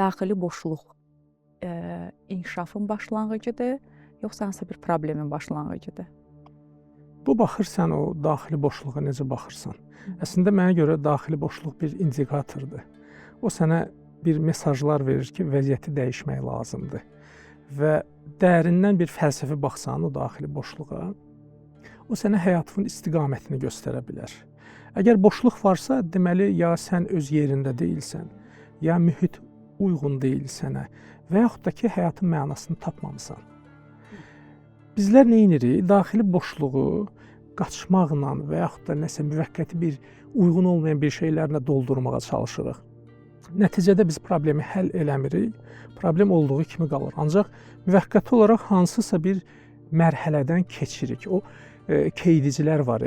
daxili boşluq inkişafın başlanğıcıdır, yoxsa hansısa bir problemin başlanğıcıdır? Bu baxırsan o daxili boşluğa necə baxırsan. Əslində mənə görə daxili boşluq bir indikatordur. O sənə bir mesajlar verir ki, vəziyyəti dəyişmək lazımdır. Və dərindən bir fəlsəfi baxsan o daxili boşluğa, o sənə həyatının istiqamətini göstərə bilər. Əgər boşluq varsa, deməli ya sən öz yerində deyilsən, ya mühit uyğun deyil sənə və yaxud da ki, həyatın mənasını tapmamısan. Bizlər nə edirik? Daxili boşluğu qaçmaqla və yaxud da nəsə müvəqqəti bir uyğun olmayan bir şeylərlə doldurmağa çalışırıq. Nəticədə biz problemi həll eləmirik, problem olduğu kimi qalır. Ancaq müvəqqəti olaraq hansısa bir mərhələdən keçirik. O keydicilər var.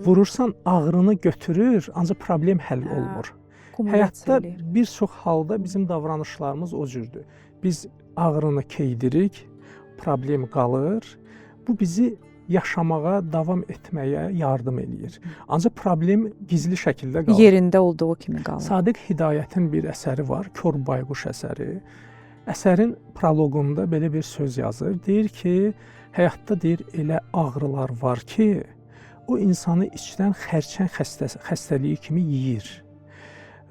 Vurursan ağrını götürür, ancaq problem həll olmur. Həyatda bir çox halda bizim davranışlarımız o cürdür. Biz ağrını keydirik, problem qalır. Bu bizi yaşamağa, davam etməyə yardım eləyir. Ancaq problem gizli şəkildə qalır. Yerində olduğu kimi qalır. Sadiq Hidayətin bir əsəri var, Kor Bayquş əsəri. Əsərin proloqunda belə bir söz yazır. Deyir ki, həyatda deyir elə ağrılar var ki, o insanı içdən xərçəng xəstəliyi kimi yeyir.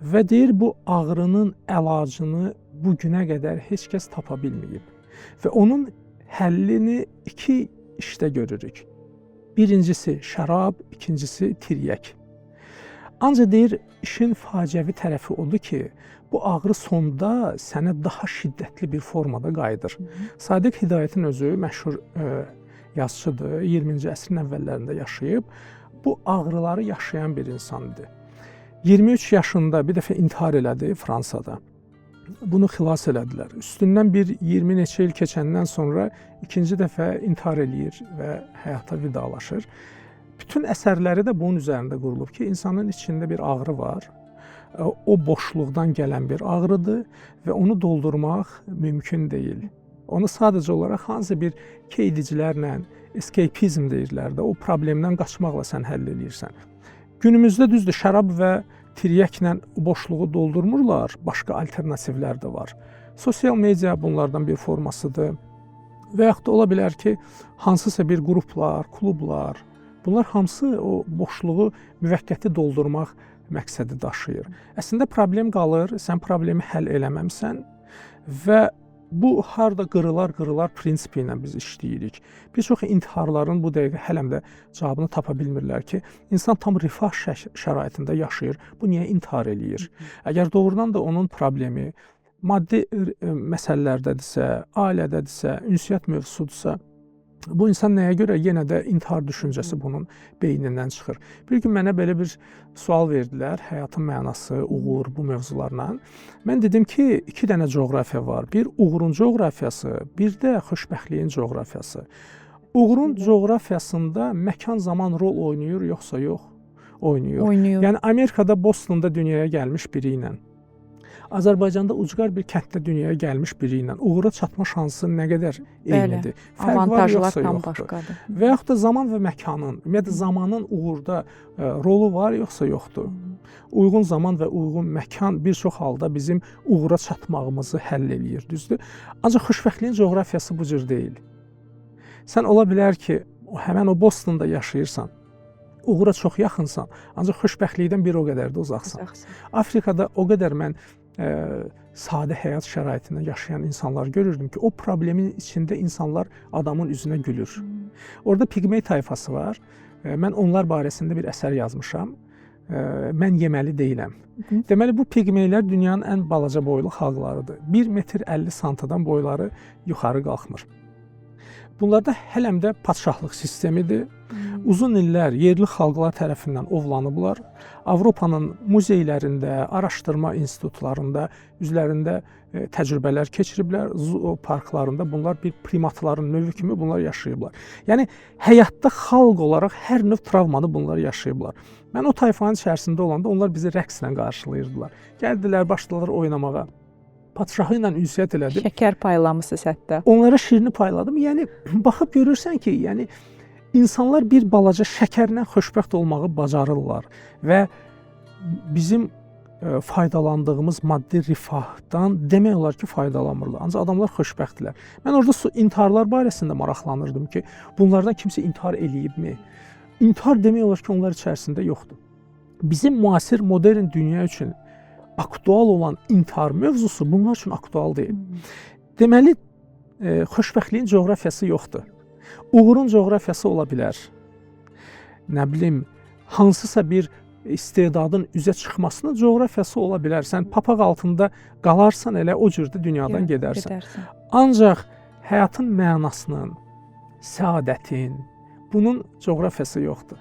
Və deyir bu ağrının əlacını bu günə qədər heç kəs tapa bilməyib. Və onun həllini iki işdə görürük. Birincisi şərab, ikincisi tiryək. Ancaq deyir, işin faciəvi tərəfi odur ki, bu ağrı sonda sənə daha şiddətli bir formada qayıdır. Sadiq Hidayətin özü məşhur yazıçıdır, 20-ci əsrin əvvəllərində yaşayıb, bu ağrıları yaşayan bir insandır. 23 yaşında bir dəfə intihar elədi Fransada. Bunu xilas elədilər. Üstündən bir 20 neçə il keçəndən sonra ikinci dəfə intihar eləyir və həyata vidalaşır. Bütün əsərləri də bunun üzərində qurulub ki, insanın içində bir ağrı var. O boşluqdan gələn bir ağrıdır və onu doldurmaq mümkün deyil. Onu sadəcə olaraq hansı bir keydicilərlə, escapizm deyirlər də, o problemdən qaçmaqla sən həll eləyirsən. Günümüzdə düzdür, şərab və tiryəklə boşluğu doldurmurlar, başqa alternativlər də var. Sosial media bunlardan bir formasıdır. Və yaxud da ola bilər ki, hansısa bir qruplar, klublar, bunlar hamısı o boşluğu müvəqqəti doldurmaq məqsədi daşıyır. Əslində problem qalır, sən problemi həll eləməmsən və bu harda qırılar prinsipi ilə biz işləyirik. Bir çox intiharların bu dəqiqə hələm də cavabını tapa bilmirlər ki, insan tam rifah şəraitində yaşayır, bu niyə intihar eləyir? Əgər doğrudan da onun problemi maddi məsələlərdədirsə, ailədədirsə, ünsiyyət mövzusudursa, bu insan nəyə görə yenə də intihar düşüncəsi bunun beynindən çıxır. Bir gün mənə belə bir sual verdilər, həyatın mənası, uğur, bu mövzularla. Mən dedim ki, iki dənə coğrafiya var. Bir uğurun coğrafiyası, bir də xoşbəxtliyin coğrafiyası. Uğurun coğrafiyasında məkan zaman rol oynayır, yoxsa yox? Oynayır. Yəni Amerikada, Bostonda dünyaya gəlmiş biri ilə, Azərbaycanda ucqar bir kənddə dünyaya gəlmiş biri ilə uğura çatma şansı nə qədər eynidir? Fərq var yoxsa yoxdur? Və yaxud da zaman və məkanın, ümumiyyətlə zamanın uğurda rolu var yoxsa yoxdur? Uyğun zaman və uyğun məkan bir çox halda bizim uğura çatmağımızı həll eləyir, düzdür? Ancaq xoşbəxtliyin coğrafiyası bu cür deyil. Sən ola bilər ki, həmən o Bostonda yaşayırsan, uğura çox yaxınsan, ancaq xoşbəxtlikdən bir o qədər də uzaqsan. Afrikada o qədər mən sadə həyat şəraitində yaşayan insanlar görürdüm ki, o problemin içində insanlar adamın üzünə gülür. Orada piqmey tayfası var. Mən onlar barəsində bir əsər yazmışam. Mən yeməli deyiləm. Deməli, bu piqmeylər dünyanın ən balaca boylu xalqlarıdır. 1 metr 50 santadan boyları yuxarı qalxmır. Bunlarda hələm də padşahlıq sistemidir. Uzun illər yerli xalqlar tərəfindən ovlanıblar. Avropanın muzeylərində, araşdırma institutlarında üzlərində təcrübələr keçiriblər. Zoo parklarında bunlar bir primatların növü kimi bunlar yaşayıblar. Yəni, həyatda xalq olaraq hər növ travmanı bunlar yaşayıblar. Mən o tayfanın içərisində olanda onlar bizi rəqslə qarşılayırdılar. Gəldilər, başladılar oynamağa. Padşahı ilə ünsiyyət elədim. Şəkər paylamısınız hətta. Onlara şirini payladım. Yəni, baxıb görürsən ki, yəni, insanlar bir balaca şəkərlə xoşbəxt olmağı bacarırlar və bizim faydalandığımız maddi rifahdan demək olar ki, faydalanmırlar. Ancaq adamlar xoşbəxtdirlər. Mən orada intiharlar barəsində maraqlanırdım ki, bunlardan kimsə intihar eləyibmi? İntihar demək olar ki, onlar içərisində yoxdur. Bizim müasir modern dünya üçün aktual olan intihar mövzusu bunlar üçün aktual deyil. Deməli, xoşbəxtliyin coğrafiyası yoxdur. Uğurun coğrafiyası ola bilər. Nə bilim, hansısa bir istedadın üzə çıxmasının coğrafiyası ola bilər. Sən papaq altında qalarsan, elə o cürdə dünyadan gedərsən. Ancaq həyatın mənasının, səadətin, bunun coğrafiyası yoxdur.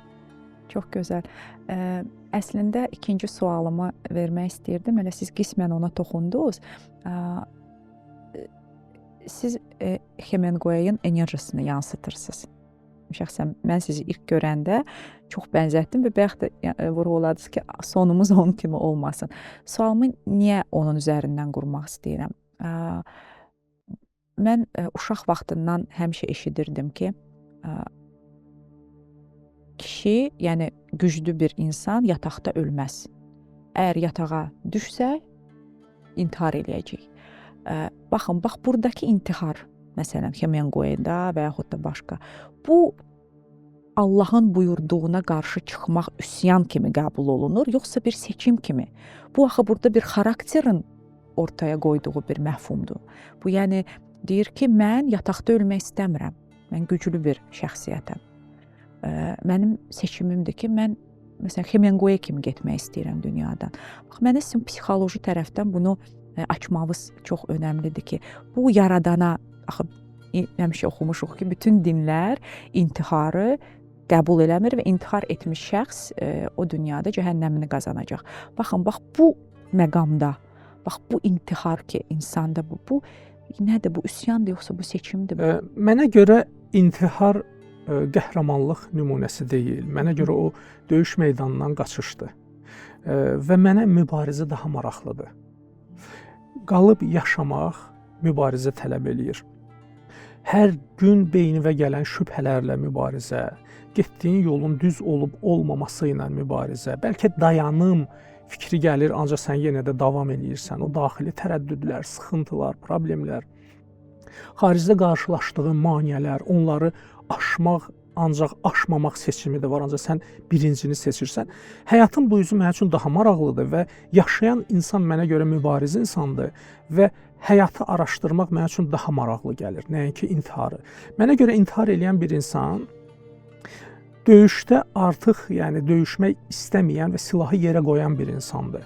Çox gözəl. Əslində ikinci sualımı vermək istəyirdim. Elə siz qismən ona toxundunuz. Siz Hemingway'ın enerjisini yansıtırsınız. Şəxsən mən sizi ilk görəndə çox bənzətdim və bayaq da vurğuladınız ki, sonumuz onun kimi olmasın. Sualımı niyə onun üzərindən qurmaq istəyirəm? Mən uşaq vaxtından həmişə eşidirdim ki, kişi, yəni güclü bir insan yataqda ölməz. Əgər yatağa düşsə, intihar eləyəcək. Baxın, bax buradakı intihar, məsələn, Hemingway'da və yaxud da başqa, bu Allahın buyurduğuna qarşı çıxmaq üsyan kimi qəbul olunur, yoxsa bir seçim kimi? Bu axı burada bir xarakterin ortaya qoyduğu bir məfhumdur. Bu yəni deyir ki, mən yataqda ölmək istəmirəm. Mən güclü bir şəxsiyyətəm. Mənim seçimimdir ki, mən məsələn Hemingway kimi getmək istəyirəm dünyadan. Bax, mənə sizin psixoloji tərəfdən bunu açmağınız çox önəmlidir ki, bu yaradana, axı həmişə oxumuşuq ki, bütün dinlər intiharı qəbul eləmir və intihar etmiş şəxs o dünyada cəhənnəmini qazanacaq. Baxın, bax bu məqamda, bax bu intihar ki, insanda bu nədir? Bu üsyandır, yoxsa bu seçimdir? Mənə görə intihar qəhrəmanlıq nümunəsi deyil. Mənə görə o döyüş meydanından qaçışdır. Və mənə mübarizə daha maraqlıdır. Qalıb yaşamaq mübarizə tələb eləyir. Hər gün beynivə gələn şübhələrlə mübarizə, getdiyin yolun düz olub olmaması ilə mübarizə, bəlkə dayanım fikri gəlir, ancaq sən yenə də davam eləyirsən. O daxili tərəddüdlər, sıxıntılar, problemlər, xaricdə qarşılaşdığın maneələr, onları aşmaq, ancaq aşmamaq seçimi də var, ancaq sən birincini seçirsən. Həyatın bu üzü mənim üçün daha maraqlıdır və yaşayan insan mənə görə mübariz insandır və həyatı araşdırmaq mənim üçün daha maraqlı gəlir, nəinki intiharı. Mənə görə intihar edən bir insan döyüşdə artıq, yəni döyüşmək istəməyən və silahı yerə qoyan bir insandır.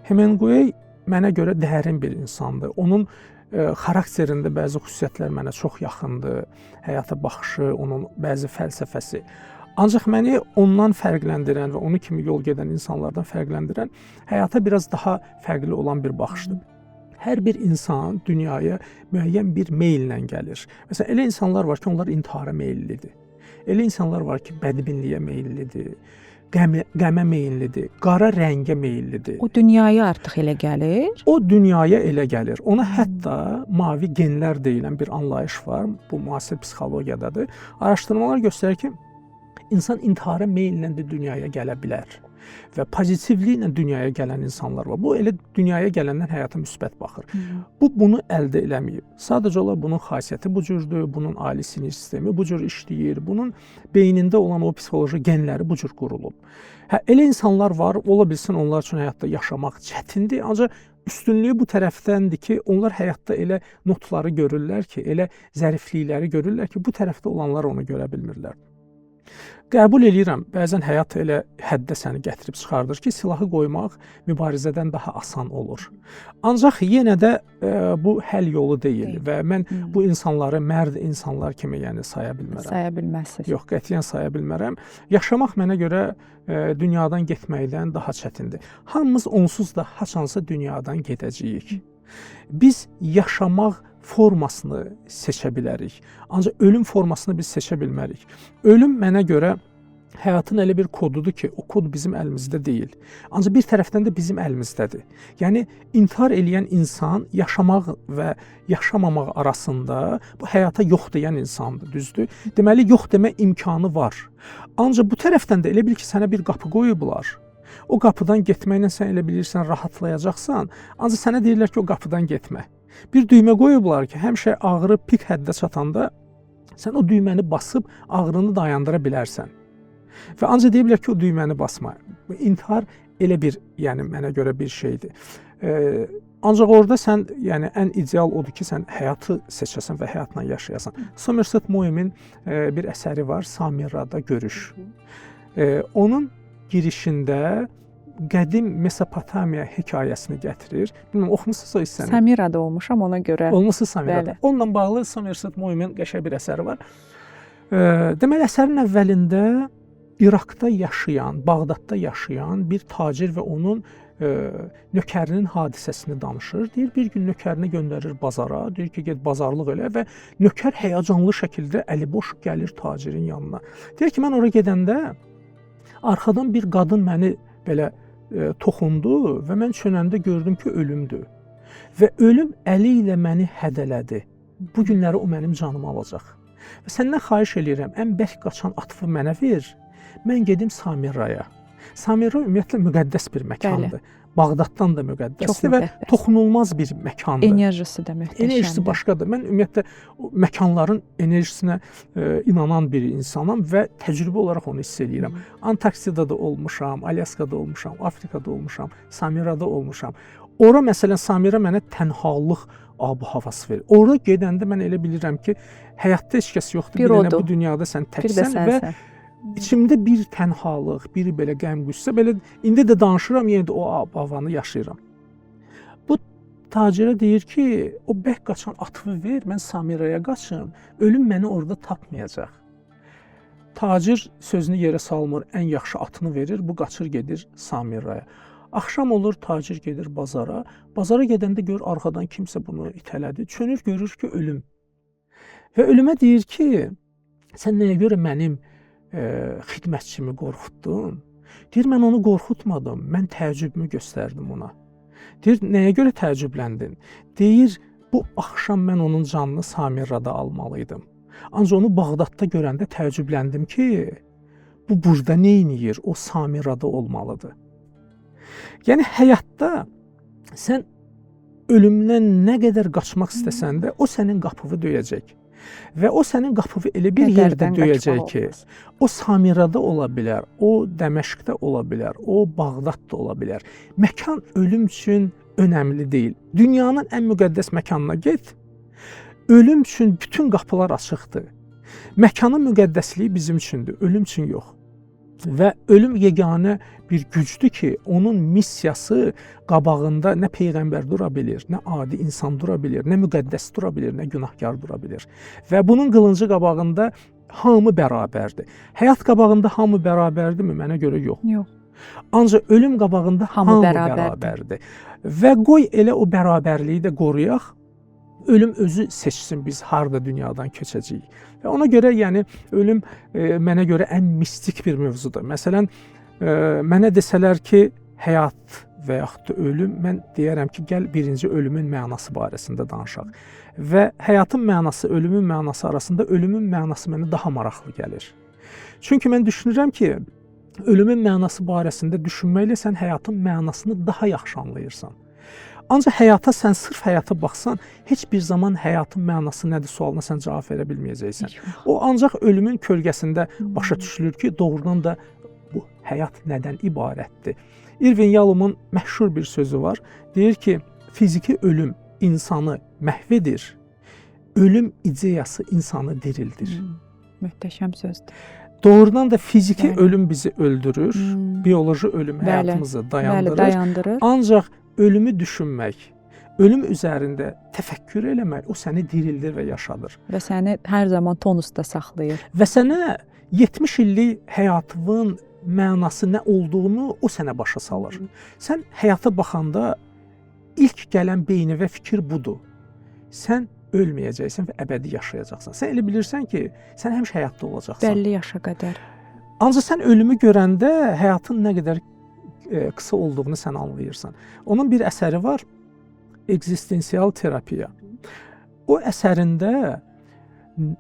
Hemingway mənə görə dərin bir insandır. Onun xarakterində bəzi xüsusiyyətlər mənə çox yaxındır. Həyata baxışı, onun bəzi fəlsəfəsi. Ancaq məni ondan fərqləndirən və onu kimi yol gedən insanlardan fərqləndirən həyata biraz daha fərqli olan bir baxışdır. Hər bir insan dünyaya müəyyən bir meyllə gəlir. Məsələn, elə insanlar var ki, onlar intihara meyllidir. Elə insanlar var ki, bədbinliyə meyllidir, qəmə meyllidir, qara rəngə meyllidir. O dünyaya artıq elə gəlir? O dünyaya elə gəlir. Ona hətta mavi genlər deyilən bir anlayış var. Bu müasir psixologiyadadır. Araşdırmalar göstərir ki, insan intihara meyllə də dünyaya gələ bilər. Və pozitivliklə dünyaya gələn insanlar var. Bu elə dünyaya gələndən həyata müsbət baxır. Bu bunu əldə eləməyib. Sadəcə olaraq bunun xasiyyəti bu cürdür, bunun ali sinir sistemi bu cür işləyir, bunun beynində olan o psixoloji genləri bu cür qurulub. Elə insanlar var, ola bilsin onlar üçün həyatda yaşamaq çətindir, ancaq üstünlüyü bu tərəfdəndir ki, onlar həyatda elə notları görürlər ki, elə zəriflikləri görürlər ki, bu tərəfdə olanlar onu görə bilmirlər. Qəbul eləyirəm, bəzən həyat elə həddə səni gətirib çıxardır ki, silahı qoymaq mübarizədən daha asan olur. Ancaq yenə də bu həll yolu deyil və mən bu insanları mərd insanlar kimi saya bilmərəm. Saya bilməzsiniz. Yox, qətiyyən saya bilmərəm. Yaşamaq mənə görə dünyadan getməkdən daha çətindir. Hamımız onsuz da haçansa dünyadan gedəcəyik. Biz yaşamaq formasını seçə bilərik. Ancaq ölüm formasını biz seçə bilmərik. Ölüm mənə görə həyatın elə bir kodudur ki, o kod bizim əlimizdə deyil. Ancaq bir tərəfdən də bizim əlimizdədir. Yəni, intihar eləyən insan yaşamaq və yaşamamaq arasında bu həyata yox deyən insandır, düzdür? Deməli, yox demə imkanı var. Ancaq bu tərəfdən də elə bil ki, sənə bir qapı qoyublar O qapıdan getməklə sən elə bilirsən rahatlayacaqsan, ancaq sənə deyirlər ki, o qapıdan getmə. Bir düymə qoyublar ki, həmişə ağrı pik həddə çatanda sən o düyməni basıb ağrını dayandıra bilərsən. Və ancaq deyiblər ki, o düyməni basma. İntihar elə bir, yəni mənə görə bir şeydir. Ancaq orada sən, yəni ən ideal odur ki, sən həyatı seçəsən və həyatla yaşayasan. Somerset Maugham-in bir əsəri var, Samirra'da görüş. Onun girişində qədim Mesopotamiya hekayəsini gətirir. Bilməm, oxumusunuz o hissəni? Samirra'da olmuşam, ona görə. Olmusunuz Samirra'da. Onunla bağlı Somerset Maugham-in qəşəng bir əsəri var. Deməli, əsərin əvvəlində İraqda yaşayan, Bağdadda yaşayan bir tacir və onun nökərinin hadisəsini danışır. Deyir, bir gün nökərini göndərir bazara, deyir ki, get bazarlıq elə və nökər həyəcanlı şəkildə əliboş gəlir tacirin yanına. Deyir ki, mən ora gedəndə arxadan bir qadın məni belə toxundu və mən çönəndə gördüm ki, ölümdür. Və ölüm əli ilə məni hədələdi. Bu günləri o mənim canımı alacaq. Və səndən xahiş eləyirəm, ən bərk qaçan atımı mənə ver. Mən gedim Samirra'ya. Samirra ümumiyyətlə müqəddəs bir məkandır. Bağdaddan da müqəddəsdir və toxunulmaz bir məkandır. Enerjisi də möhtəşəmdir. Enerjisi başqadır. Mən ümumiyyətlə məkanların enerjisinə inanan bir insanam və təcrübə olaraq onu hiss edirəm. Antarktidada olmuşam, Alyaskada olmuşam, Afrikada olmuşam, Samirra'da olmuşam. Ora məsələn Samirra mənə tənhalıq ab-havası verir. Ora gedəndə mən elə bilirəm ki, həyatda heç kəs yoxdur. Bir dənə bu dünyada sən təksən və İçimdə bir tənhalıq, bir belə qəm-qüssə, belə indi də danışıram, yenə də o ab-havanı yaşayıram. Bu tacirə deyir ki, o bərk qaçan atımı ver, mən Samirra'ya qaçım, ölüm məni orada tapmayacaq. Tacir sözünü yerə salmır, ən yaxşı atını verir, bu qaçır gedir Samirra'ya. Axşam olur, tacir gedir bazara. Bazara gedəndə gör arxadan kimsə bunu itələdi. Çönür, görür ki, ölüm. Və ölümə deyir ki, sən nəyə görə mənim xidmətçimi qorxutdun? Deyir, mən onu qorxutmadım, mən təəccübümü göstərdim ona. Deyir, nəyə görə təəccübləndin? Deyir, bu axşam mən onun canını Samirra'da almalıydım. Ancaq onu Bağdadda görəndə təəccübləndim ki, bu burada neyniyir? O Samirra'da olmalıdır. Yəni, həyatda sən ölümdən nə qədər qaçmaq istəsən də, o sənin qapını döyəcək. Və o sənin qapını elə bir yerdə döyəcək ki, o Samirra'da ola bilər, o Dəməşqdə ola bilər, o Bağdadda ola bilər. Məkan ölüm üçün önəmli deyil. Dünyanın ən müqəddəs məkanına get, ölüm üçün bütün qapılar açıqdır. Məkanın müqəddəsliyi bizim üçündür, ölüm üçün yox. Və ölüm yeganə bir gücdür ki, onun missiyası qabağında nə peyğəmbər dura bilir, nə adi insan dura bilir, nə müqəddəs dura bilir, nə günahkar dura bilir. Və bunun qılıncı qabağında hamı bərabərdir. Həyat qabağında hamı bərabərdirmi? Mənə görə yox. Yox. Ancaq ölüm qabağında hamı bərabərdir. Və qoy elə o bərabərliyi də qoruyaq. Ölüm özü seçsin biz harda dünyadan keçəcəyik. Və ona görə, yəni, ölüm mənə görə ən mistik bir mövzudur. Məsələn, mənə desələr ki, həyat və yaxud da ölüm, mən deyərəm ki, gəl birinci ölümün mənası barəsində danışaq. Və həyatın mənası, ölümün mənası arasında ölümün mənası mənə daha maraqlı gəlir. Çünki mən düşünürəm ki, ölümün mənası barəsində düşünməklə sən həyatın mənasını daha yaxşı anlayırsan. Ancaq həyata, sən sırf həyata baxsan, heç bir zaman həyatın mənası nədir sualına sən cavab verə bilməyəcəksən. O ancaq ölümün kölgəsində başa düşülür ki, doğrudan da bu həyat nədən ibarətdir. Irvin Yalom'un məşhur bir sözü var. Deyir ki, fiziki ölüm insanı məhv edir, ölüm ideyası insanı dirildir. Möhtəşəm sözdür. Doğrudan da fiziki ölüm bizi öldürür, bioloji ölüm həyatımızı dayandırır. Ancaq ölümü düşünmək, ölüm üzərində təfəkkür eləmək, o səni dirildir və yaşadır. Və səni hər zaman tonusda saxlayır. Və sənə 70 illik həyatının mənası nə olduğunu o sənə başa salır. Sən həyata baxanda ilk gələn beynivə fikir budur. Sən ölməyəcəksən və əbədi yaşayacaqsan. Sən elə bilirsən ki, sən həmişə həyatda olacaqsan. Bəlli yaşa qədər. Ancaq sən ölümü görəndə həyatın nə qədər qısa olduğunu sən anlayırsan. Onun bir əsəri var, Ekzistensial terapiya. O əsərində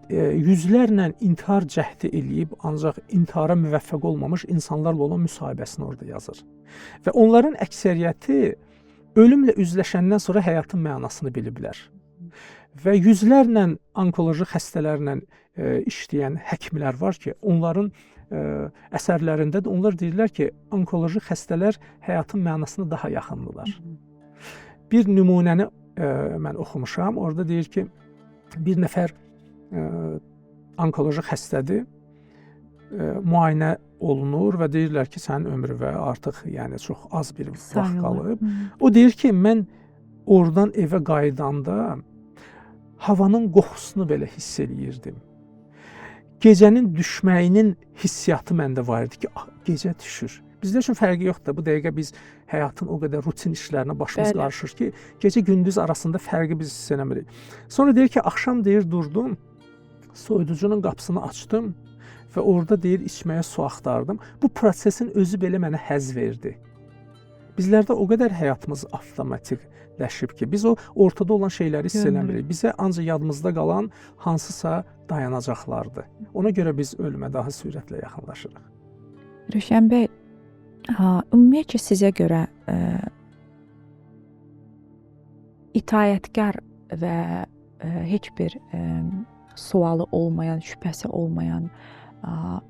yüzlərlə intihar cəhdi eləyib, ancaq intihara müvəffəq olmamış insanlarla olan müsahibəsini orada yazır. Və onların əksəriyyəti ölümlə üzləşəndən sonra həyatın mənasını biliblər. Və yüzlərlə onkoloji xəstələrlə işləyən həkimlər var ki, onların əsərlərində də onlar deyirlər ki, onkoloji xəstələr həyatın mənasına daha yaxındırlar. Bir nümunəni mən oxumuşam, orada deyir ki, bir nəfər onkoloji xəstədir, müayinə olunur və deyirlər ki, sənin ömrünə artıq yəni çox az bir vaxt qalıb. O deyir ki, mən oradan evə qayıdanda havanın qoxusunu belə hiss eləyirdim. Gecənin düşməyinin hissiyatı məndə var idi ki, gecə düşür. Bizdə üçün fərqi yoxdur. Bu dəqiqə biz həyatın o qədər rutin işlərinə başımız qarışır ki, gecə-gündüz arasında fərqi biz hiss eləmirik. Sonra deyir ki, axşam deyir durdum, soyuducunun qapısını açdım və orada deyir içməyə su axtardım. Bu prosesin özü belə mənə həzz verdi. Bizlərdə o qədər həyatımız avtomatikləşib ki, biz o ortada olan şeyləri hiss eləmirik. Bizə ancaq yadımızda qalan hansısa dayanacaqlardır. Ona görə biz ölümə daha sürətlə yaxınlaşırıq. Rövşən bəy, ümumiyyətcə sizə görə itaətkar və heç bir sualı olmayan, şübhəsi olmayan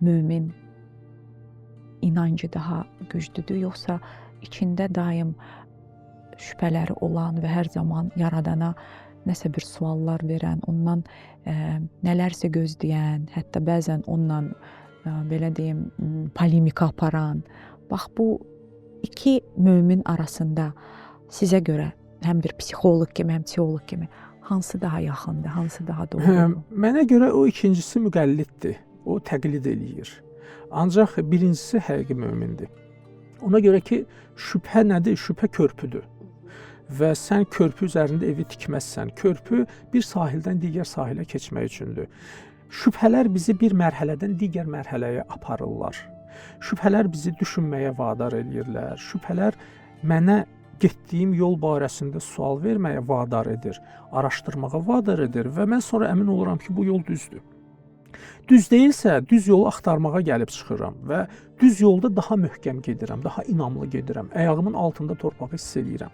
mömin inancı daha güclüdür, yoxsa içində daim şübhələri olan və hər zaman yaradana nəsə bir suallar verən, ondan nələrsə gözləyən, hətta bəzən ondan belə deyim, polemika aparan. Bax, bu iki mömin arasında sizə görə həm bir psixoloq kimi, həm teoloq kimi hansı daha yaxındır, hansı daha doğrudur? Mənə görə o ikincisi müqəlliddir. O təqlid eləyir. Ancaq birincisi həqiqi mömindir. Ona görə ki, şübhə nədir? Şübhə körpüdür. Və sən körpü üzərində evi tikməzsən. Körpü bir sahildən digər sahilə keçmək üçündür. Şübhələr bizi bir mərhələdən digər mərhələyə aparırlar. Şübhələr bizi düşünməyə vadar edirlər. Şübhələr mənə getdiyim yol barəsində sual verməyə vadar edir, araşdırmağa vadar edir və mən sonra əmin oluram ki, bu yol düzdür. Düz deyilsə, düz yolu axtarmağa gəlib çıxıram və düz yolda daha möhkəm gedirəm, daha inamlı gedirəm. Ayağımın altında torpağı hiss edirəm.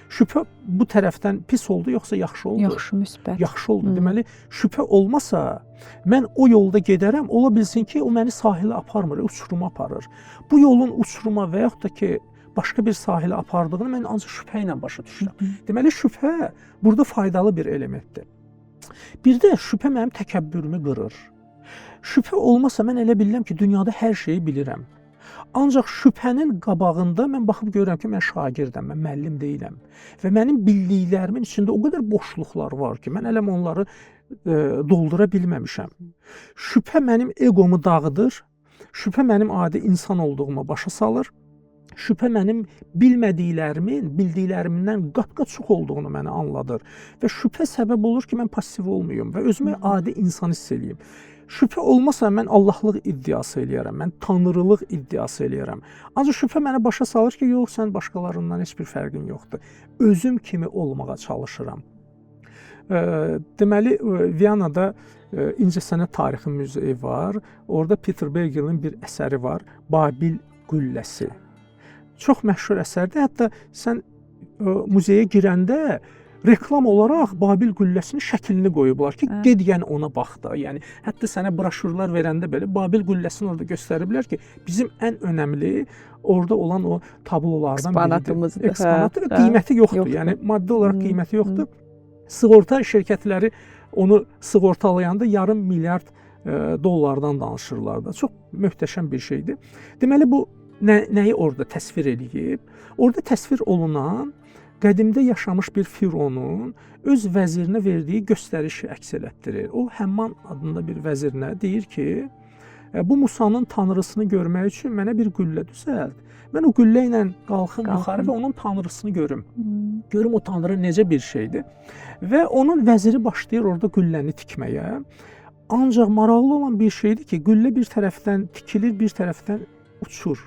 Şübhə bu tərəfdən pis oldu, yoxsa yaxşı oldu? Yaxşı, müsbət. Yaxşı oldu. Deməli, şübhə olmasa, mən o yolda gedərəm, ola bilsin ki, o məni sahilə aparmır, uçuruma aparır. Bu yolun uçuruma və yaxud da ki, başqa bir sahilə apardığını mən ancaq şübhə ilə başa düşürəm. Deməli, şübhə burada faydalı bir elementdir. Bir də şübhə mənim təkəbbürümü qırır. Şübhə olmasa mən elə bilirəm ki, dünyada hər şeyi bilirəm. Ancaq şübhənin qabağında mən baxıb görürəm ki, mən şagirdəm, mən müəllim deyiləm. Və mənim bildiklərimin içində o qədər boşluqlar var ki, mən eləm onları doldura bilməmişəm. Şübhə mənim egomu dağıdır, şübhə mənim adi insan olduğuma başa salır. Şübhə mənim bilmədiklərimin, bildiklərimdən qat-qat çox olduğunu mənə anladır. Və şübhə səbəb olur ki, mən passiv olmayım və özümü adi insan hiss eləyim. Şübhə olmasa mən Allahlıq iddiası eləyərəm, mən tanrılıq iddiası eləyərəm. Ancaq şübhə mənə başa salır ki, yox, sən başqalarından heç bir fərqin yoxdur. Özüm kimi olmağa çalışıram. Deməli, Viyanada İncəsənət Tarixi Muzeyi var. Orada Peter Begelin bir əsəri var, Babil qülləsi. Çox məşhur əsərdir. Hətta sən muzeyə girəndə reklam olaraq Babil qülləsinin şəklini qoyublar ki, ged yəni ona bax da. Yəni hətta sənə broşurlar verəndə belə Babil qülləsini orada göstəriblər ki, bizim ən önəmli orada olan o tablolardan biridir. Eksponatı və qiyməti yoxdur. Yəni maddi olaraq qiyməti yoxdur. Sığorta şirkətləri onu sığortalayanda yarım milyard dollardan danışırlar da. Çox möhtəşəm bir şeydir. Deməli bu nəyi orada təsvir edib? Orada təsvir olunan qədimdə yaşamış bir fironun öz vəzirinə verdiyi göstərişi əks elətdirir. O Həmman adında bir vəzirinə deyir ki, bu Musanın tanrısını görmək üçün mənə bir qüllə düzəlt. Mən o qüllə ilə qalxım yuxarı və onun tanrısını görüm. Görüm o tanrı necə bir şeydir. Və onun vəziri başlayır orada qülləni tikməyə. Ancaq maraqlı olan bir şeydir ki, qüllə bir tərəfdən tikilir, bir tərəfdən uçur.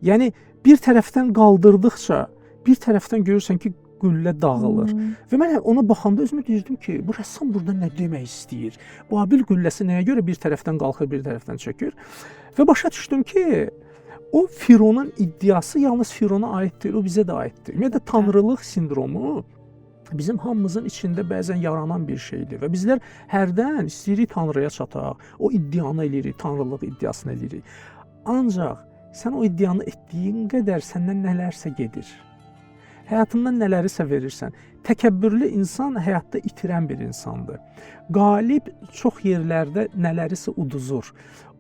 Yəni bir tərəfdən qaldırdıqca bir tərəfdən görürsən ki, güllə dağılır. Və mən ona baxanda özümə deyirdim ki, bu rəssam burada nə demək istəyir? Babil qülləsi nəyə görə bir tərəfdən qalxır, bir tərəfdən çökür? Və başa düşdüm ki, o Fironun iddiası yalnız Firona aid deyil, o bizə də aiddir. Ümumiyyətlə tanrılıq sindromu bizim hamımızın içində bəzən yaranan bir şeydir və bizlər hərdən istəyirik tanrıya çataq, o iddianı eləyirik, tanrılıq iddiasını eləyirik. Ancaq sən o iddianı etdiyin qədər səndən nələrsə gedir. Həyatından nələrisə verirsən. Təkəbbürlü insan həyatda itirən bir insandır. Qalib çox yerlərdə nələrisə uduzur.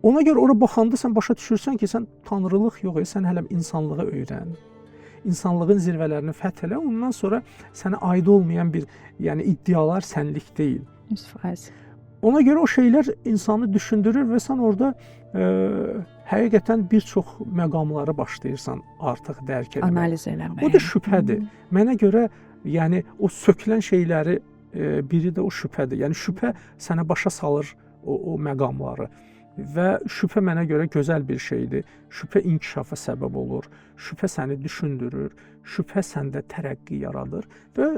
Ona görə ora baxanda sən başa düşürsən ki, sən tanrılıq yox, sən hələ insanlığı öyrən. İnsanlığın zirvələrini fəth elə, ondan sonra sənə aid olmayan bir, yəni iddialar sənlik deyil. 100%. Ona görə o şeylər insanı düşündürür və sən orada həqiqətən bir çox məqamları başlayırsan artıq dərk etməyə. Analiz eləməyə. O da şübhədir. Mənə görə, yəni o sökülən şeyləri biri də o şübhədir. Yəni şübhə sənə başa salır o məqamları. Və şübhə mənə görə gözəl bir şeydir. Şübhə inkişafa səbəb olur. Şübhə səni düşündürür. Şübhə səndə tərəqqi yaradır və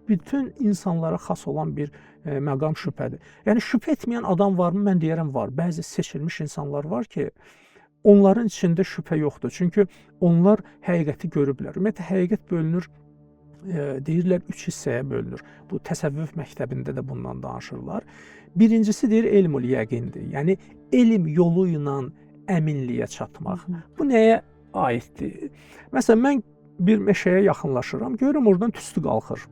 bütün insanlara xas olan bir məqam şübhədir. Yəni şübhə etməyən adam varmı? Mən deyərəm var. Bəzi seçilmiş insanlar var ki, onların içində şübhə yoxdur. Çünki onlar həqiqəti görüblər. Ümumiyyətlə həqiqət bölünür, deyirlər 3 hissəyə bölünür. Bu təsəvvüf məktəbində də bundan danışırlar. Birincisi deyir elmül yəqindir. Yəni elm yolu ilə əminliyə çatmaq. Bu nəyə aiddir? Məsələn, mən bir meşəyə yaxınlaşıram, görürəm oradan tüstü qalxır.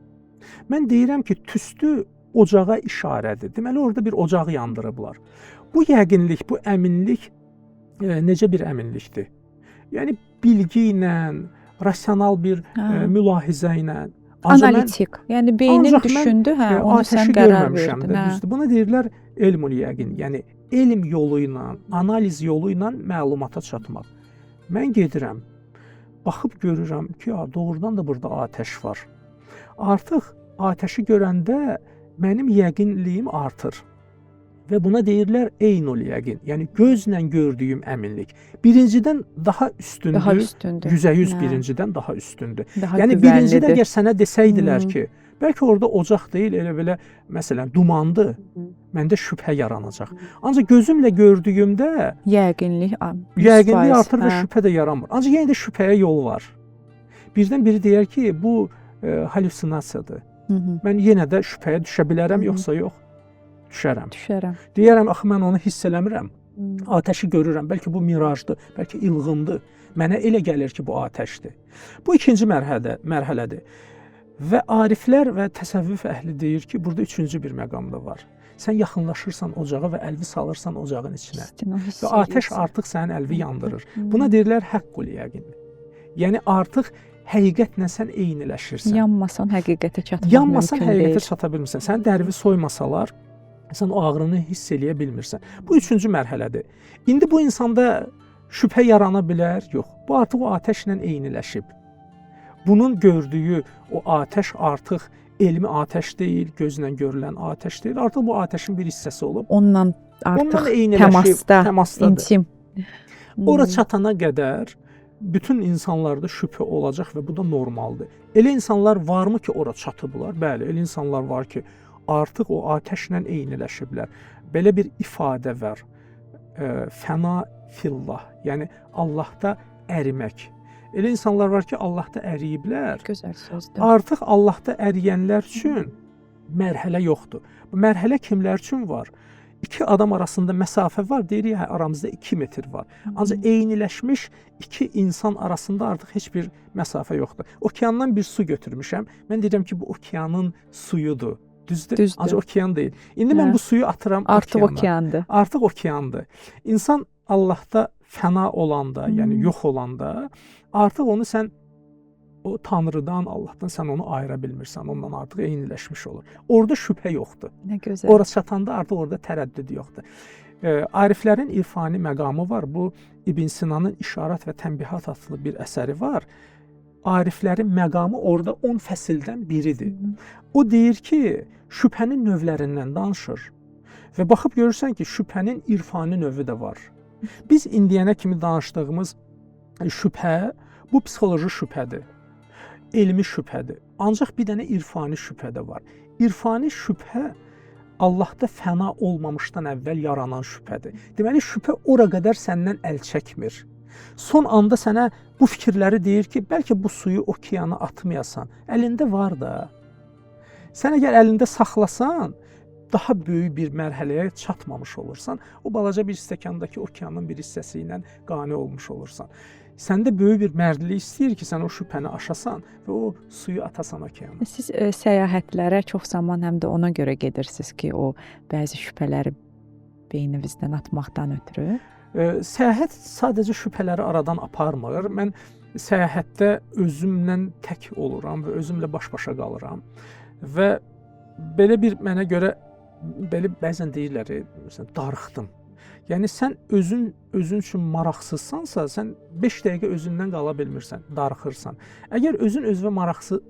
Mən deyirəm ki, tüstü ocağa işarədir. Deməli, orada bir ocaq yandırıblar. Bu yəqinlik, bu əminlik necə bir əminlikdir? Yəni, bilgi ilə, rasional bir mülahizə ilə. Analitik. Yəni, beynin düşündü, onu sən qərar verdin. Düzdür. Buna deyirlər elmül yəqin. Yəni, elm yolu ilə, analiz yolu ilə məlumata çatmaq. Mən gedirəm, baxıb görürəm ki, doğrudan da burada atəş var. Artıq atəşi görəndə mənim yəqinliyim artır. Və buna deyirlər eynul yəqin. Yəni gözlə gördüyüm əminlik. Birincidən daha üstündür. Daha üstündür. 100% birincidən daha üstündür. Daha yəni güvənlidir. birincidə əgər sənə desəydilər ki, bəlkə orada ocaq deyil, elə belə məsələn dumandır. Məndə şübhə yaranacaq. Ancaq gözümlə gördüyümdə yəqinlik artır və şübhə də yaranmır. Ancaq yenə də şübhəyə yol var. Birdən biri deyər ki, bu halüsinasiyadır. Mən yenə də şübhəyə düşə bilərəm, yoxsa yox? Düşərəm. Deyərəm, axı mən onu hiss eləmirəm. Atəşi görürəm, bəlkə bu mirajdır, bəlkə ilğımdır. Mənə elə gəlir ki, bu atəşdir. Bu ikinci mərhələdir. Və ariflər və təsəvvüf əhli deyir ki, burada üçüncü bir məqam da var. Sən yaxınlaşırsan ocağa və əlvi salırsan ocağın içinə. Və atəş artıq sənin əlvi yandırır. Buna deyirlər həqqul yəqin. Yəni artıq həqiqətlə sən eyniləşirsən. Yanmasan həqiqətə çatmaq mümkün deyil. Yanmasan həqiqətə çata bilmirsən. Sən dərvi soymasalar, sən o ağrını hiss eləyə bilmirsən. Bu üçüncü mərhələdir. İndi bu insanda şübhə yarana bilər? Yox. Bu artıq o atəşlə eyniləşib. Bunun gördüyü o atəş artıq elmi atəş deyil, gözlə görülən atəş deyil. Artıq bu atəşin bir hissəsi olub. Ondan artıq təmasdadır. İntim. Ora çatana qədər bütün insanlarda şübhə olacaq və bu da normaldır. Elə insanlar varmı ki, ora çatıblar? Bəli, elə insanlar var ki, artıq o atəşlə eyniləşiblər. Belə bir ifadə var. Fəna fillah, yəni Allahda ərimək. Elə insanlar var ki, Allahda əriyiblər. Gözəl sözdür. Artıq Allahda əriyənlər üçün mərhələ yoxdur. Bu mərhələ kimlər üçün var? İki adam arasında məsafə var, deyirik, aramızda 2 metr var. Ancaq eyniləşmiş iki insan arasında artıq heç bir məsafə yoxdur. Okeandan bir su götürmüşəm. Mən deyirəm ki, bu okeanın suyudur. Düzdür? Ancaq okean deyil. İndi mən bu suyu atıram okeana. Artıq okeandır. İnsan Allahda fəna olanda, yəni yox olanda, artıq onu sən o Tanrıdan, Allahdan sən onu ayıra bilmirsən. Ondan artıq eyniləşmiş olur. Orada şübhə yoxdur. Nə gözəl. Ora çatanda artıq orada tərəddüd yoxdur. Ariflərin irfani məqamı var. Bu İbn Sinanın İşarat və Tənbihat adlı bir əsəri var. Ariflərin məqamı orada 10 fəsildən biridir. O deyir ki, şübhənin növlərindən danışır. Və baxıb görürsən ki, şübhənin irfani növü də var. Biz indiyənə kimi danışdığımız şübhə, bu psixoloji şübhədir. Elmi şübhədir. Ancaq bir dənə irfani şübhə də var. İrfani şübhə Allahda fəna olmamışdan əvvəl yaranan şübhədir. Deməli, şübhə ora qədər səndən əl çəkmir. Son anda sənə bu fikirləri deyir ki, bəlkə bu suyu okeana atmayasan. Əlində var da. Sən əgər əlində saxlasan, daha böyük bir mərhələyə çatmamış olursan. O balaca bir stəkandakı okeanın bir hissəsi ilə qane olmuş olursan. Səndə böyük bir mərdlik istəyir ki, sən o şübhəni aşasan və o suyu atasan okeana. Siz səyahətlərə çox zaman həm də ona görə gedirsiniz ki, o bəzi şübhələri beyninizdən atmaqdan ötürü. Səyahət sadəcə şübhələri aradan aparmır. Mən səyahətdə özümlə tək oluram və özümlə baş-başa qalıram. Və belə bir mənə görə belə bəzən deyirlər, məsələn, darıxdım. Yəni sən özün üçün maraqsızsansa, sən 5 dəqiqə özündən qala bilmirsən, darıxırsan. Əgər özün özünə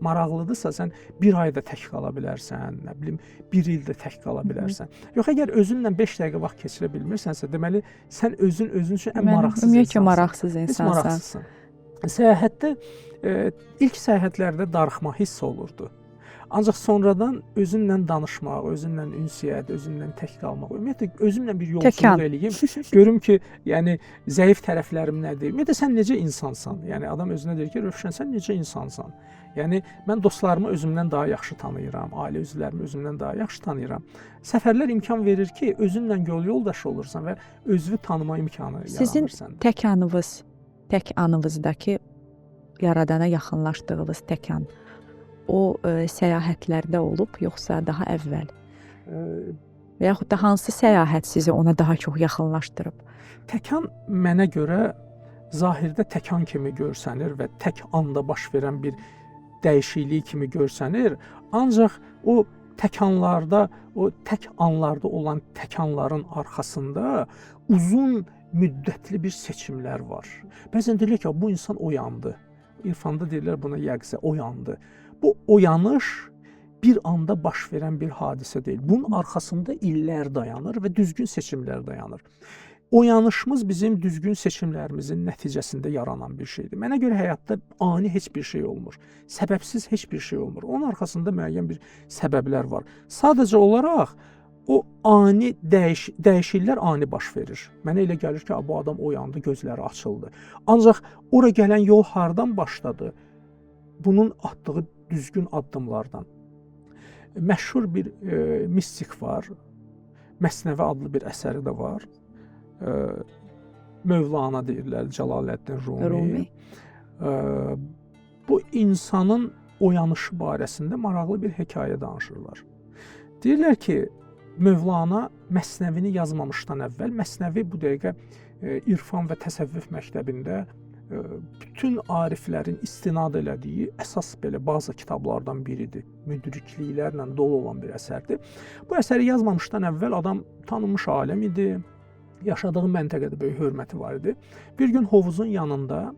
maraqlıdırsa, sən 1 ay da tək qala bilərsən, nə bilim, 1 il də tək qala bilərsən. Yox, əgər özünlə 5 dəqiqə vaxt keçirə bilmirsənsə, deməli sən özün üçün ən maraqsız insansan. Ümumiyyətlə maraqsız insansan. Maraqsızsan. Səyahətdə ilk səyahətlərdə darıxma hiss olurdu. Ancaq sonradan özünlə danışmaq, özünlə ünsiyyət, özünlə tək qalmaq, ümumiyyətlə özümlə bir yolculuq eləyim, görüm ki, yəni zəif tərəflərim nədir? Ümumiyyətlə sən necə insansan? Yəni adam özünə deyir ki, Rövşən, sən necə insansan? Yəni mən dostlarımı özümdən daha yaxşı tanıyıram, ailə üzvlərimi özümdən daha yaxşı tanıyıram. Səfərlər imkan verir ki, özünlə yol yoldaşı olursan və özünü tanıma imkanı yaranır Sizin səndə. tək anınızdakı yaradana yaxınlaşdığınız tək an o səyahətlərdə olub, yoxsa daha əvvəl? Və yaxud da hansı səyahət sizi ona daha çox yaxınlaşdırıb? Təkan mənə görə zahirdə təkan kimi görsənir və tək anda baş verən bir dəyişiklik kimi görsənir. Ancaq o təkanlarda, o tək anlarda olan təkanların arxasında uzun müddətli bir seçimlər var. Bəzən deyilir ki, bu insan oyandı. İrfanda deyirlər buna yəqsə oyandı. Bu oyanış bir anda baş verən bir hadisə deyil. Bunun arxasında illər dayanır və düzgün seçimlər dayanır. Oyanışımız bizim düzgün seçimlərimizin nəticəsində yaranan bir şeydir. Mənə görə həyatda ani heç bir şey olmur. Səbəbsiz heç bir şey olmur. Onun arxasında müəyyən bir səbəblər var. Sadəcə olaraq o ani dəyişikliklər ani baş verir. Mənə elə gəlir ki, bu adam oyandı, gözləri açıldı. Ancaq ora gələn yol hardan başladı? Bunun atdığı düzgün addımlardan. Məşhur bir mistik var. Məsnəvi adlı bir əsəri də var. Mövlana deyirlər, Cəlaləddin Rumi. Bu insanın oyanışı barəsində maraqlı bir hekayə danışırlar. Deyirlər ki, Mövlana Məsnəvini yazmamışdan əvvəl, Məsnəvi bu dəqiqə irfan və təsəvvüf məktəbində bütün ariflərin istinad elədiyi əsas belə bazı kitablardan biridir. Müdrikliklərlə dolu olan bir əsərdir. Bu əsəri yazmamışdan əvvəl adam tanınmış alim idi. Yaşadığı məntəqədə böyük hörməti var idi. Bir gün hovuzun yanında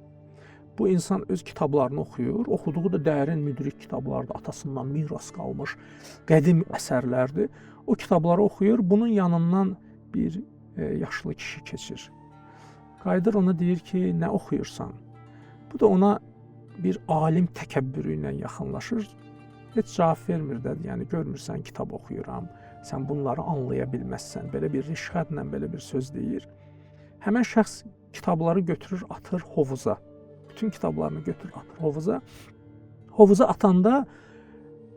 bu insan öz kitablarını oxuyur. Oxuduğu da dərin müdrik kitablardır, atasından miras qalmış qədim əsərlərdir. O kitabları oxuyur. Bunun yanından bir yaşlı kişi keçir. Qayıdır ona deyir ki, nə oxuyursan? Bu da ona bir alim təkəbbürü ilə yaxınlaşır. Heç cavab vermir də, yəni görmürsən kitab oxuyuram, sən bunları anlaya bilməzsən. Belə bir rişxətlə belə bir söz deyir. Həmən şəxs kitabları götürür, atır hovuza. Bütün kitablarını götürür, atır hovuza. Hovuza atanda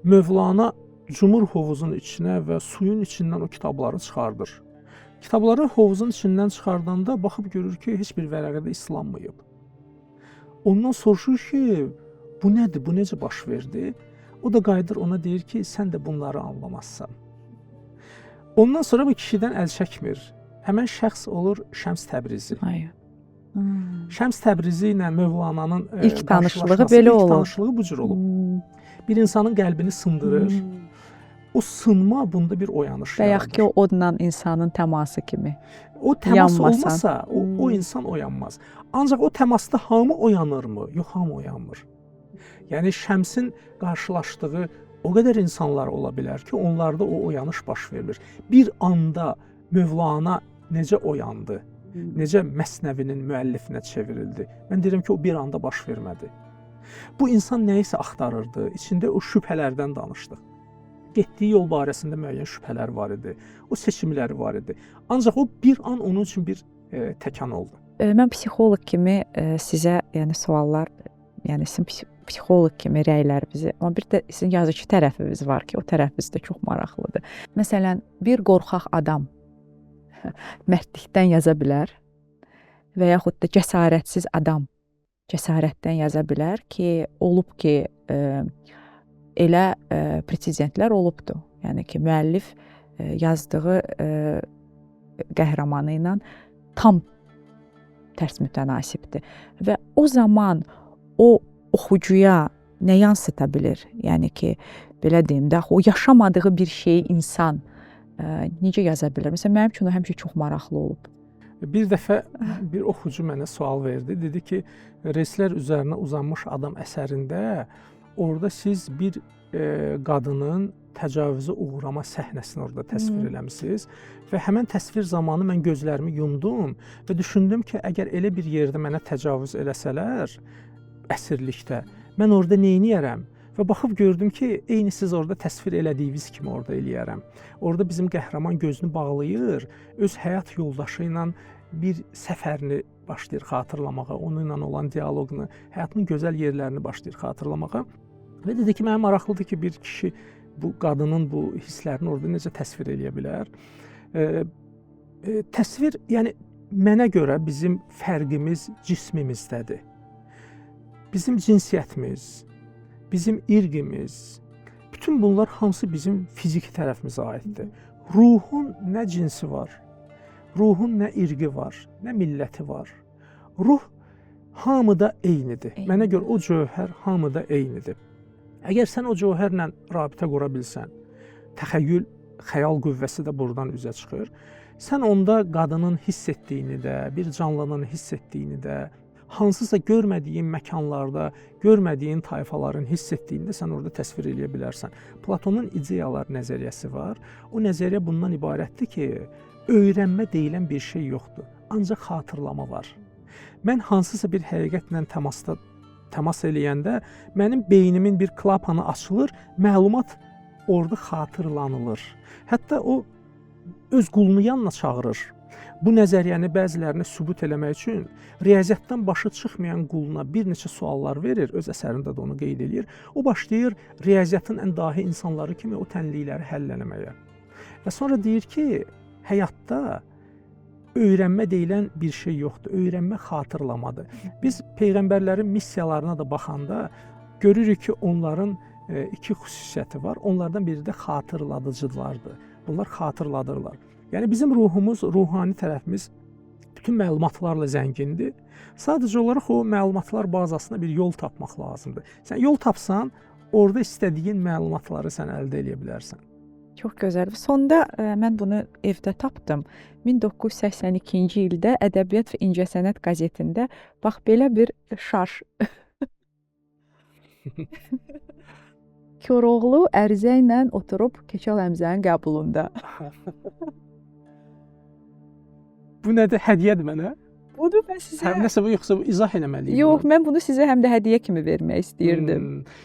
Mövlana cumur hovuzun içinə və suyun içindən o kitabları çıxardır. Kitabları hovuzun içindən çıxardanda baxıb görür ki, heç bir vərəqədə islanmayıb. Ondan soruşur ki, bu nədir, bu necə baş verdi? O da qayıdır ona deyir ki, sən də bunları anlamazsan. Ondan sonra bu kişidən əl çəkmir. Həmən şəxs olur Şəms Təbrizi. Şəms Təbrizi ilə Mövlananın ilk tanışlığı belə olur. İlk tanışlığı bu cür olub. Bir insanın qəlbini sındırır. O sınma bunda bir oyanış yaradır. Və yaxud ki, o odla insanın təması kimi. O təmas olmasa, o insan oyanmaz. Ancaq o təmasda hamı oyanırmı? Yox, hamı oyanmır. Yəni Şəmsin qarşılaşdığı o qədər insanlar ola bilər ki, onlarda o oyanış baş verir. Bir anda Mövlana necə oyandı? Necə Məsnəvinin müəllifinə çevrildi? Mən deyirəm ki, o bir anda baş vermədi. Bu insan nəyisə axtarırdı, içində o şübhələrdən danışdıq. Getdiyi yol barəsində müəyyən şübhələr var idi, o seçimləri var idi. Ancaq o bir an onun üçün bir təkan oldu. Mən psixoloq kimi sizə yəni suallar, yəni sizin psixoloq kimi rəylərinizi, amma bir də sizin yazıcı tərəfiniz var ki, o tərəfiniz də çox maraqlıdır. Məsələn, bir qorxaq adam mərdlikdən yaza bilər və yaxud da cəsarətsiz adam cəsarətdən yaza bilər ki, olub ki, elə presizentlər olubdur. Yəni ki, müəllif yazdığı qəhrəmanı ilə tam tərs mütənasibdir. Və o zaman o oxucuya nə yansıta bilir? Yəni ki, belə deyim də, o yaşamadığı bir şeyi insan necə yaza bilər? Məsələn, mənim üçün o həmişə çox maraqlı olub. Bir dəfə bir oxucu mənə sual verdi. Dedi ki, Reyslər üzərinə uzanmış adam əsərində orada siz bir qadının təcavüzə uğrama səhnəsini orada təsvir eləmisiniz və həmin təsvir zamanı mən gözlərimi yumdum və düşündüm ki, əgər elə bir yerdə mənə təcavüz eləsələr, əsirlikdə, mən orada nə edərəm? Və baxıb gördüm ki, eyni siz orada təsvir elədiyiniz kimi orada eləyərəm. Orada bizim qəhrəman gözünü bağlayır, öz həyat yoldaşı ilə bir səfərini başlayır xatırlamağa, onunla olan dialoqunu, həyatının gözəl yerlərini başlayır xatırlamağa. Və dedi ki, mənə maraqlıdır ki, bir kişi bu qadının bu hisslərini orada necə təsvir eləyə bilər. Təsvir, yəni mənə görə bizim fərqimiz cismimizdədir. Bizim cinsiyyətimiz, bizim irqimiz, bütün bunlar hamısı bizim fiziki tərəfimizə aiddir. Ruhun nə cinsi var, ruhun nə irqi var, nə milləti var. Ruh hamıda eynidir. Mənə görə o cövhər hamıda eynidir. Əgər sən o cövhərlə rabitə qura bilsən, təxəyyül, xəyal qüvvəsi də buradan üzə çıxır. Sən onda qadının hiss etdiyini də, bir canlının hiss etdiyini də, hansısa görmədiyin məkanlarda, görmədiyin tayfaların hiss etdiyini də sən orada təsvir eləyə bilərsən. Platonun ideyalar nəzəriyyəsi var. O nəzəriyyə bundan ibarətdir ki, öyrənmə deyilən bir şey yoxdur, ancaq xatırlama var. Mən hansısa bir həqiqətlə təmas eləyəndə mənim beynimin bir klapanı açılır, məlumat orada xatırlanılır. Hətta o öz qulunu yanına çağırır. Bu nəzəriyyəni bəzilərinə sübut eləmək üçün riyaziyyatdan başı çıxmayan quluna bir neçə suallar verir, öz əsərində də onu qeyd edir. O başlayır riyaziyyatın ən dahi insanları kimi o tənlikləri həll eləməyə. Və sonra deyir ki, həyatda öyrənmə deyilən bir şey yoxdur. Öyrənmə xatırlamadır. Biz peyğəmbərlərin missiyalarına da baxanda görürük ki, onların iki xüsusiyyəti var. Onlardan biri də xatırladıcılardır. Bunlar xatırladırlar. Yəni bizim ruhumuz, ruhani tərəfimiz bütün məlumatlarla zəngindir. Sadəcə olaraq o məlumatlar bazasında bir yol tapmaq lazımdır. Sən yol tapsan, orada istədiyin məlumatları sən əldə edə bilərsən. Çox gözəl. Sonda mən bunu evdə tapdım. 1982-ci ildə Ədəbiyyat və İncəsənət qəzetində bax belə bir şarj. Koroğlu ərizə ilə oturub Keçəl Həmzənin qəbulunda. Bu nədir? Hədiyyədir mənə? Budur, mən sizə... Həm nəsə bu, yoxsa bu izah eləməliyim? Yox, mən bunu sizə həm də hədiyyə kimi vermək istəyirdim.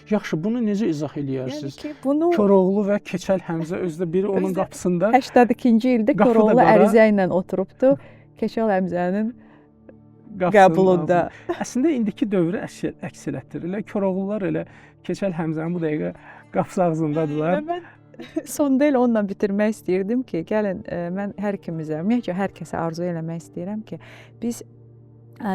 Yaxşı, bunu necə izah eləyərsiniz? Yəni ki, bunu... Koroğlu və Keçəl Həmzə özdə biri onun qapısında. 82-ci ildə Koroğlu ərizə ilə oturubdu Keçəl Həmzənin qəbulunda. Əslində indiki dövrü əks elətdirirlər. Koroğlular elə Keçəl Həmzənin bu dəqiqə qapısı ağzındadılar. Mən sonda elə onunla bitirmək istəyirdim ki, gəlin mən hər ikimizə, ümumiyyətlə hər kəsə arzu eləmək istəyirəm ki, biz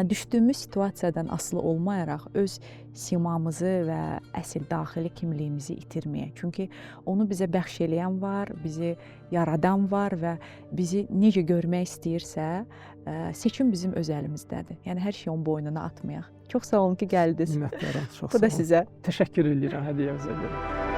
düşdüyümüz situasiyadan asılı olmayaraq öz simamızı və əsl daxili kimliyimizi itirməyək. Çünki onu bizə bəxş eləyən var, bizi yaradan var və bizi necə görmək istəyirsə, seçim bizim öz əlimizdədir. Yəni hər şey onun boynuna atmayaq. Çox sağ olun ki, gəldiniz. Minnətdaram, çox sağ olun. Bu da sizə. Təşəkkür edirəm hədiyyənizə görə.